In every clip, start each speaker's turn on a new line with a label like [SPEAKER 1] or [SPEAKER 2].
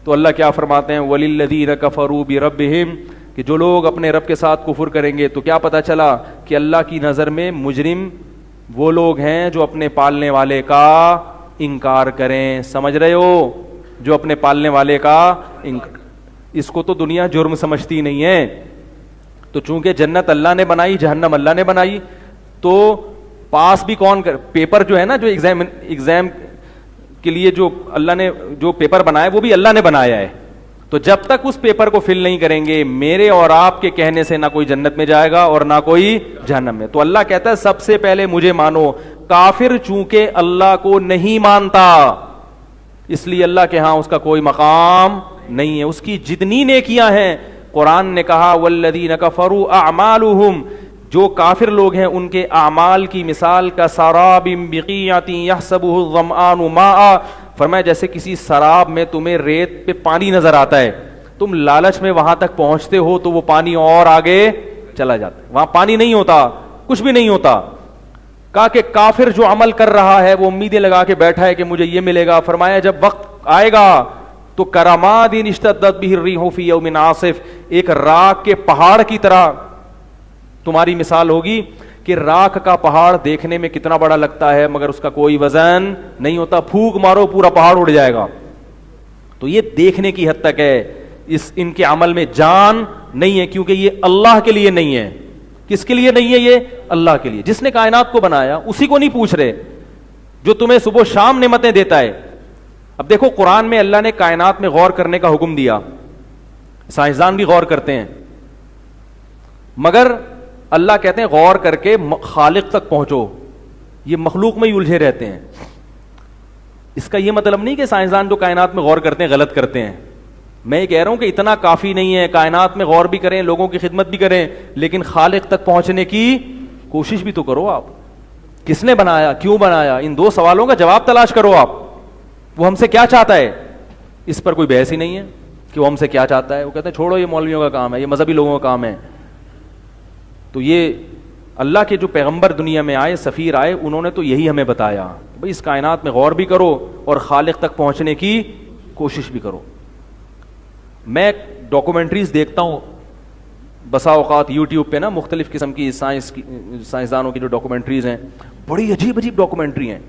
[SPEAKER 1] تو اللہ کیا فرماتے ہیں, وَلِلَّذِينَ كَفَرُوا بِرَبِّهِمْ, کہ جو لوگ اپنے رب کے ساتھ کفر کریں گے تو کیا پتہ چلا کہ اللہ کی نظر میں مجرم وہ لوگ ہیں جو اپنے پالنے والے کا انکار کریں. سمجھ رہے ہو, جو اپنے پالنے والے کا اس کو تو دنیا جرم سمجھتی نہیں ہے. تو چونکہ جنت اللہ نے بنائی, جہنم اللہ نے بنائی, تو پاس بھی کون کر, پیپر جو ہے نا, جو ایگزام کے لیے جو اللہ نے جو پیپر بنایا وہ بھی اللہ نے بنایا ہے. تو جب تک اس پیپر کو فل نہیں کریں گے, میرے اور آپ کے کہنے سے نہ کوئی جنت میں جائے گا اور نہ کوئی جہنم میں. تو اللہ کہتا ہے سب سے پہلے مجھے مانو. کافر چونکہ اللہ کو نہیں مانتا, اس لیے اللہ کے ہاں اس کا کوئی مقام نہیں ہے. اس کی جتنی نیکیاں ہیں, قرآن نے کہا والذین کفروا اعمالهم, جو کافر لوگ ہیں ان کے اعمال کی مثال کا سراب بقیعۃ یحسبہ الظمآن ماء, فرمایا جیسے کسی سراب میں تمہیں ریت پہ پانی نظر آتا ہے, تم لالچ میں وہاں تک پہنچتے ہو تو وہ پانی اور آگے چلا جاتا ہے, وہاں پانی نہیں ہوتا, کچھ بھی نہیں ہوتا. کہا کہ کافر جو عمل کر رہا ہے وہ امیدیں لگا کے بیٹھا ہے کہ مجھے یہ ملے گا. فرمایا جب وقت آئے گا تو کراماد اشتدت به الريح في يوم عاصف, ایک راکھ کے پہاڑ کی طرح تمہاری مثال ہوگی کہ راکھ کا پہاڑ دیکھنے میں کتنا بڑا لگتا ہے مگر اس کا کوئی وزن نہیں ہوتا, پھونک مارو پورا پہاڑ اڑ جائے گا. تو یہ دیکھنے کی حد تک ہے, ان کے عمل میں جان نہیں ہے, کیونکہ یہ اللہ کے لیے نہیں ہے. کس کے لیے نہیں ہے؟ یہ اللہ کے لیے, جس نے کائنات کو بنایا اسی کو نہیں پوچھ رہے, جو تمہیں صبح شام نعمتیں دیتا ہے. اب دیکھو قرآن میں اللہ نے کائنات میں غور کرنے کا حکم دیا, سائنسدان بھی غور کرتے ہیں, مگر اللہ کہتے ہیں غور کر کے خالق تک پہنچو, یہ مخلوق میں ہی الجھے رہتے ہیں. اس کا یہ مطلب نہیں کہ سائنسدان جو کائنات میں غور کرتے ہیں غلط کرتے ہیں. میں یہ کہہ رہا ہوں کہ اتنا کافی نہیں ہے, کائنات میں غور بھی کریں, لوگوں کی خدمت بھی کریں, لیکن خالق تک پہنچنے کی کوشش بھی تو کرو. آپ کس نے بنایا, کیوں بنایا, ان دو سوالوں کا جواب تلاش کرو. آپ وہ ہم سے کیا چاہتا ہے, اس پر کوئی بحث ہی نہیں ہے کہ وہ ہم سے کیا چاہتا ہے. وہ کہتے ہیں چھوڑو یہ مولویوں کا کام ہے, یہ مذہبی لوگوں کا کام ہے. تو یہ اللہ کے جو پیغمبر دنیا میں آئے, سفیر آئے, انہوں نے تو یہی ہمیں بتایا, بھئی اس کائنات میں غور بھی کرو اور خالق تک پہنچنے کی کوشش بھی کرو. میں ڈاکومنٹریز دیکھتا ہوں بسا اوقات یوٹیوب پہ نا, مختلف قسم کی سائنسدانوں کی جو ڈاکومنٹریز ہیں, بڑی عجیب عجیب ڈاکومنٹری ہیں.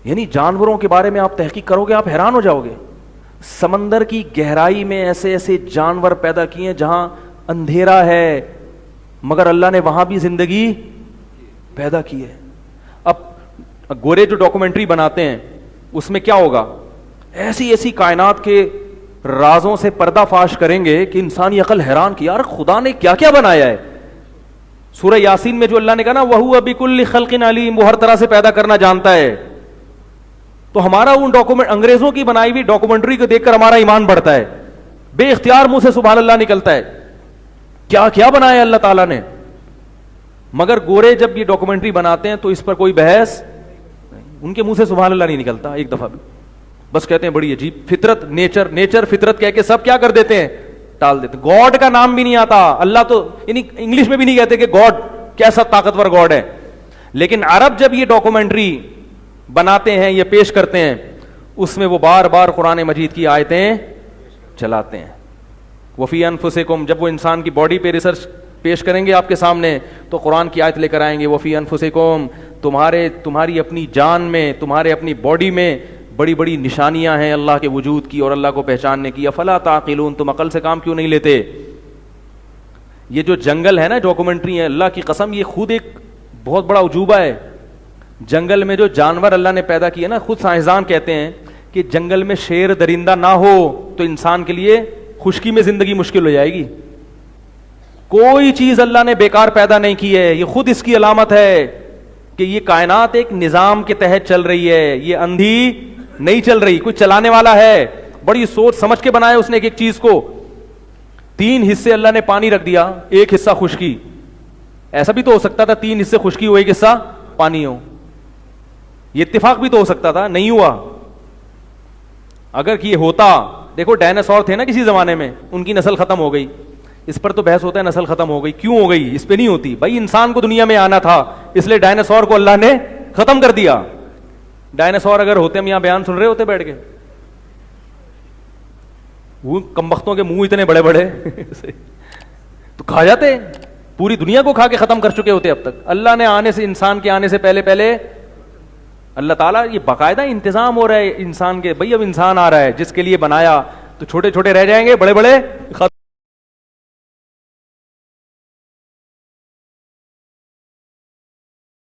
[SPEAKER 1] یعنی جانوروں کے بارے میں آپ تحقیق کرو گے آپ حیران ہو جاؤ گے. سمندر کی گہرائی میں ایسے ایسے جانور پیدا کیے ہیں جہاں اندھیرا ہے مگر اللہ نے وہاں بھی زندگی پیدا کی ہے. اب گورے جو ڈاکومنٹری بناتے ہیں اس میں کیا ہوگا, ایسی ایسی کائنات کے رازوں سے پردہ فاش کریں گے کہ انسانی عقل حیران کی, یار خدا نے کیا کیا بنایا ہے. سورہ یاسین میں جو اللہ نے کہا نا وَهُوَ بِكُلِّ خَلْقٍ عَلِيمٌ, وہ ہر طرح سے پیدا کرنا جانتا ہے. تو ہمارا ان ڈاکومنٹ انگریزوں کی بنائی ہوئی ڈاکومنٹری کو دیکھ کر ہمارا ایمان بڑھتا ہے, بے اختیار منہ سے سبحان اللہ نکلتا ہے, کیا کیا بنایا اللہ تعالیٰ نے. مگر گورے جب یہ ڈاکومنٹری بناتے ہیں تو اس پر کوئی بحث, ان کے منہ سے سبحان اللہ نہیں نکلتا ایک دفعہ بھی, بس کہتے ہیں بڑی عجیب فطرت, نیچر فطرت کہہ کے سب کیا کر دیتے ہیں, ٹال دیتے. گاڈ کا نام بھی نہیں آتا, اللہ تو یعنی انگلش میں بھی نہیں کہتے کہ گاڈ کیسا طاقتور گاڈ ہے. لیکن عرب جب یہ ڈاکومنٹری بناتے ہیں, یہ پیش کرتے ہیں, اس میں وہ بار بار قرآن مجید کی آیتیں چلاتے ہیں. وفی انفسکم, جب وہ انسان کی باڈی پہ ریسرچ پیش کریں گے آپ کے سامنے تو قرآن کی آیت لے کر آئیں گے, وفی انفسکم, تمہاری اپنی جان میں, تمہارے اپنی باڈی میں بڑی بڑی نشانیاں ہیں اللہ کے وجود کی اور اللہ کو پہچاننے کی. افلا تعقلون, تم عقل سے کام کیوں نہیں لیتے. یہ جو جنگل ہے نا ڈاکومنٹری ہے, اللہ کی قسم یہ خود ایک بہت بڑا عجوبہ ہے. جنگل میں جو جانور اللہ نے پیدا کیے نا, خود سائنسدان کہتے ہیں کہ جنگل میں شیر درندہ نہ ہو تو انسان کے لیے خشکی میں زندگی مشکل ہو جائے گی. کوئی چیز اللہ نے بیکار پیدا نہیں کی ہے. یہ خود اس کی علامت ہے کہ یہ کائنات ایک نظام کے تحت چل رہی ہے, یہ اندھی نہیں چل رہی, کوئی چلانے والا ہے. بڑی سوچ سمجھ کے بنایا اس نے ایک چیز کو. 3 حصے اللہ نے پانی رکھ دیا, ایک حصہ خشکی. ایسا بھی تو ہو سکتا تھا 3 حصے خشکی ہو ایک حصہ پانی ہو, یہ اتفاق بھی تو ہو سکتا تھا, نہیں ہوا. اگر یہ ہوتا, دیکھو ڈائناسور تھے نا کسی زمانے میں, ان کی نسل ختم ہو گئی. اس پر تو بحث ہوتا ہے نسل ختم ہو گئی, کیوں ہو گئی, اس پہ نہیں ہوتی. بھائی انسان کو دنیا میں آنا تھا اس لیے ڈائناسور کو اللہ نے ختم کر دیا. ڈائناسور اگر ہوتے, ہم یہاں بیان سن رہے ہوتے بیٹھ کے, وہ کمبختوں کے منہ اتنے بڑے بڑے تو کھا جاتے, پوری دنیا کو کھا کے ختم کر چکے ہوتے اب تک. اللہ نے آنے سے, انسان کے آنے سے پہلے اللہ تعالیٰ یہ باقاعدہ انتظام ہو رہا ہے انسان کے, بھائی اب انسان آ رہا ہے جس کے لیے بنایا, تو چھوٹے چھوٹے رہ جائیں گے, بڑے بڑے